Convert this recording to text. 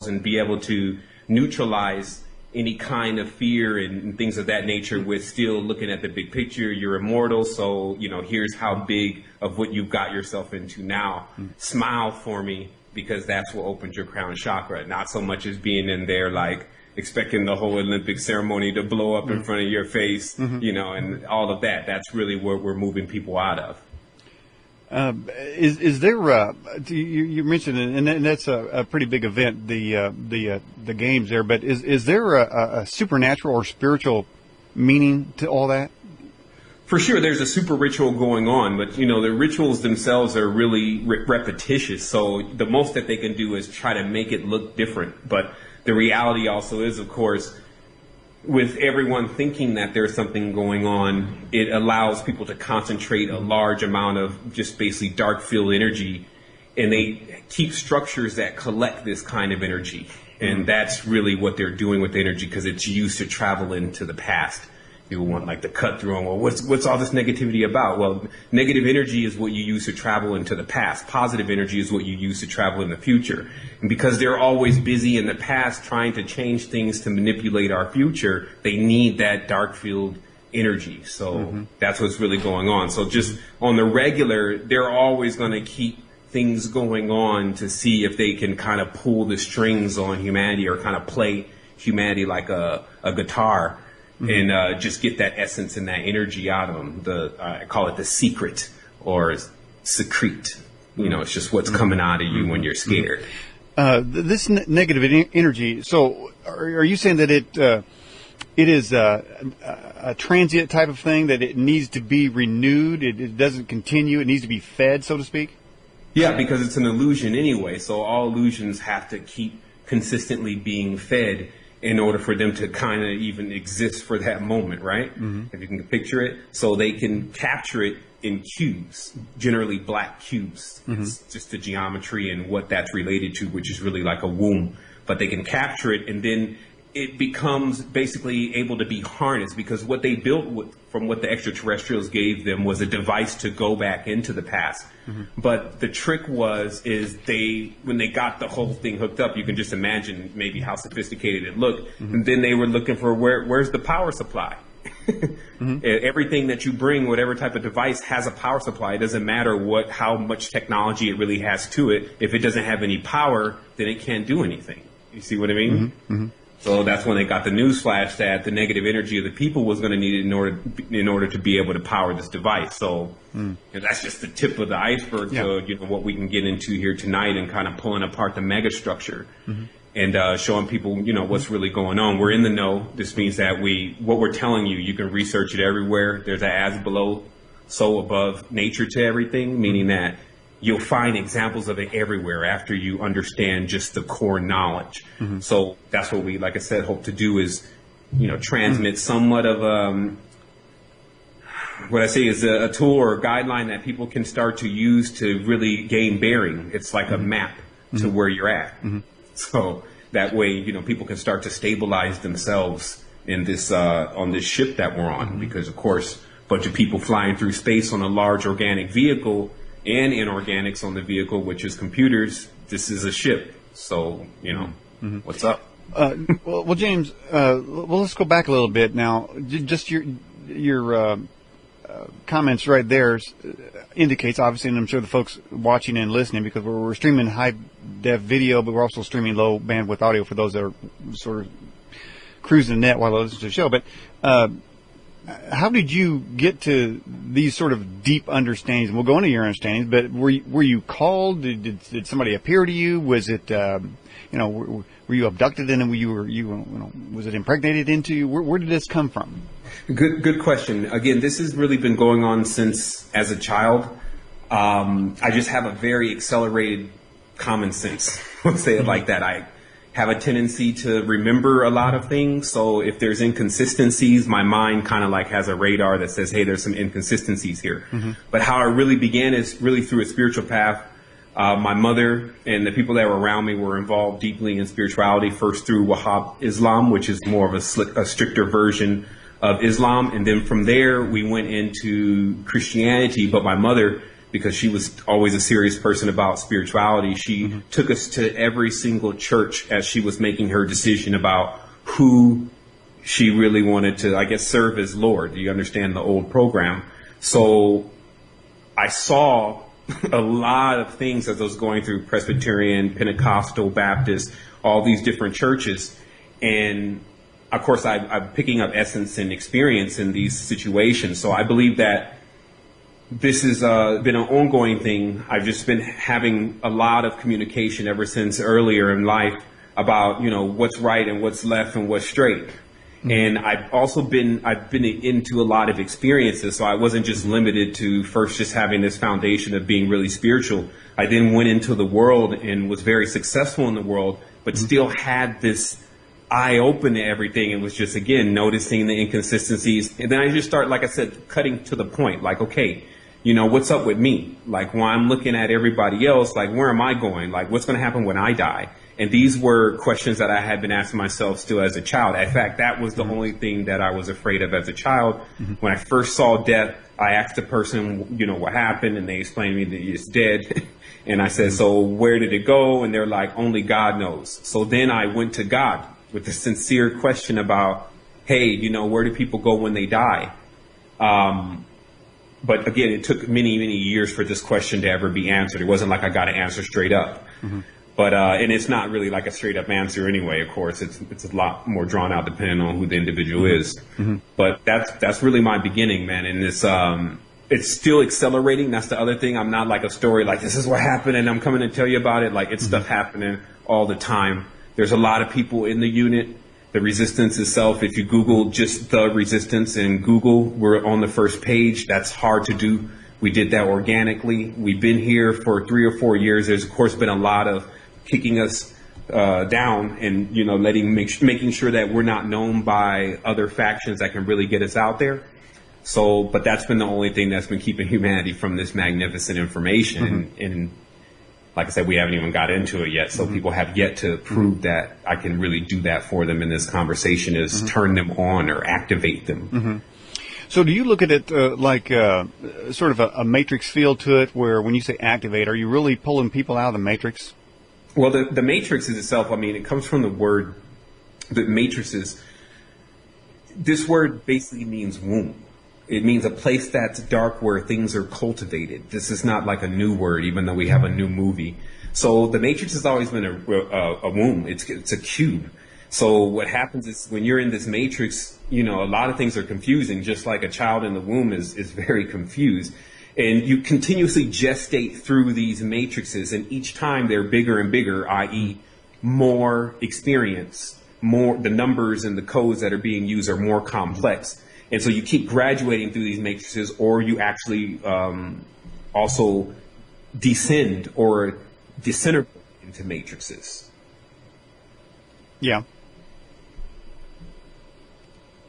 and be able to neutralize any kind of fear and things of that nature with still looking at the big picture. You're immortal, so here's how big of what you've got yourself into now. Smile for me, because that's what opens your crown chakra, not so much as being in there like expecting the whole Olympic ceremony to blow up in front of your face, and all of that. That's really what we're moving people out of. Is there you mentioned it, and that's a pretty big event, the games there, but is there a supernatural or spiritual meaning to all that? For sure, there's a super ritual going on, but the rituals themselves are really repetitious. So the most that they can do is try to make it look different. But the reality also is, of course, with everyone thinking that there's something going on, it allows people to concentrate a large amount of just basically dark field energy, and they keep structures that collect this kind of energy. And that's really what they're doing with the energy, because it's used to travel into the past. People want like to cut through and, well, what's all this negativity about? Well, negative energy is what you use to travel into the past. Positive energy is what you use to travel in the future. And because they're always busy in the past trying to change things to manipulate our future, they need that dark field energy. So that's what's really going on. So just on the regular, they're always going to keep things going on to see if they can kind of pull the strings on humanity, or kind of play humanity like a guitar. And just get that essence and that energy out of them. I call it the secret, or secrete. It's just what's coming out of you when you're scared. This negative energy. So, are you saying that it is a transient type of thing, that it needs to be renewed? It doesn't continue. It needs to be fed, so to speak. Yeah, because it's an illusion anyway. So all illusions have to keep consistently being fed in order for them to kind of even exist for that moment, right? If you can picture it. So they can capture it in cubes, generally black cubes. It's just the geometry and what that's related to, which is really like a womb. But they can capture it, and then it becomes basically able to be harnessed, because what they built from what the extraterrestrials gave them was a device to go back into the past. But the trick is when they got the whole thing hooked up, you can just imagine maybe how sophisticated it looked. And then they were looking for where's the power supply? Everything that you bring, whatever type of device, has a power supply. It doesn't matter how much technology it really has to it. If it doesn't have any power, then it can't do anything. You see what I mean? So that's when they got the news flash that the negative energy of the people was going to need it in order to be able to power this device. So that's just the tip of the iceberg to what we can get into here tonight, and kind of pulling apart the mega structure and showing people what's really going on. We're in the know. This means that what we're telling you can research it everywhere. There's an as below, so above nature to everything, meaning that you'll find examples of it everywhere after you understand just the core knowledge. So that's what we, like I said, hope to do is, transmit somewhat of what I say is a tool or a guideline that people can start to use to really gain bearing. It's like a map to where you're at. So that way, people can start to stabilize themselves in this on this ship that we're on, because of course, a bunch of people flying through space on a large organic vehicle, and inorganics on the vehicle, which is computers. This is a ship. So, what's up? Well, James, let's go back a little bit now. Just your comments right there indicates, obviously, and I'm sure the folks watching and listening, because we're streaming high def video, but we're also streaming low bandwidth audio for those that are sort of cruising the net while they listen to the show. But how did you get to these sort of deep understandings? We'll go into your understandings, but were you called? Did somebody appear to you? Was it, were you abducted and then was it impregnated into you? Where did this come from? Good question. Again, this has really been going on since as a child. I just have a very accelerated common sense. Let's say it like that. I have a tendency to remember a lot of things. So if there's inconsistencies, my mind kind of like has a radar that says, hey, there's some inconsistencies here. But how it really began is really through a spiritual path. My mother and the people that were around me were involved deeply in spirituality, first through Wahhab Islam, which is more of a stricter version of Islam. And then from there, we went into Christianity. But my mother because she was always a serious person about spirituality. She took us to every single church as she was making her decision about who she really wanted to, I guess, serve as Lord. You understand the old program. So I saw a lot of things as I was going through Presbyterian, Pentecostal, Baptist, all these different churches. And of course, I'm picking up essence and experience in these situations. So I believe that this has been an ongoing thing. I've just been having a lot of communication ever since earlier in life about, what's right and what's left and what's straight. And I've been into a lot of experiences. So I wasn't just limited to first just having this foundation of being really spiritual. I then went into the world and was very successful in the world, but still had this eye open to everything, and was just, again, noticing the inconsistencies. And then I just start, like I said, cutting to the point, like, okay, what's up with me? Like, when I'm looking at everybody else, like, where am I going? Like, what's going to happen when I die? And these were questions that I had been asking myself still as a child. In fact, that was the only thing that I was afraid of as a child. When I first saw death, I asked the person, what happened? And they explained to me that it's dead. And I said, so where did it go? And they're like, only God knows. So then I went to God with a sincere question about, hey, where do people go when they die? But again, it took many, many years for this question to ever be answered. It wasn't like I got an answer straight up. But and it's not really like a straight up answer anyway. Of course, it's a lot more drawn out depending on who the individual is. But that's really my beginning, man. And it's still accelerating. That's the other thing. I'm not like a story like this is what happened and I'm coming to tell you about it. Like, it's stuff happening all the time. There's a lot of people in the unit. The resistance itself, if you Google just the resistance in Google, we're on the first page. That's hard to do. We did that organically. We've been here for 3 or 4 years. There's, of course, been a lot of kicking us down and, making sure that we're not known by other factions that can really get us out there. So, but that's been the only thing that's been keeping humanity from this magnificent information. And like I said, we haven't even got into it yet. So people have yet to prove that I can really do that for them in this conversation, is turn them on or activate them. So do you look at it like sort of a matrix feel to it, where when you say activate, are you really pulling people out of the matrix? Well, the matrix is itself, it comes from the word, the matrices. This word basically means womb. It means a place that's dark where things are cultivated. This is not like a new word, even though we have a new movie. So the matrix has always been a womb. It's a cube. So what happens is when you're in this matrix, a lot of things are confusing, just like a child in the womb is very confused. And you continuously gestate through these matrices, and each time they're bigger and bigger, i.e. more experience, the numbers and the codes that are being used are more complex. And so you keep graduating through these matrices, or you actually also descend or disintegrate into matrices. Yeah.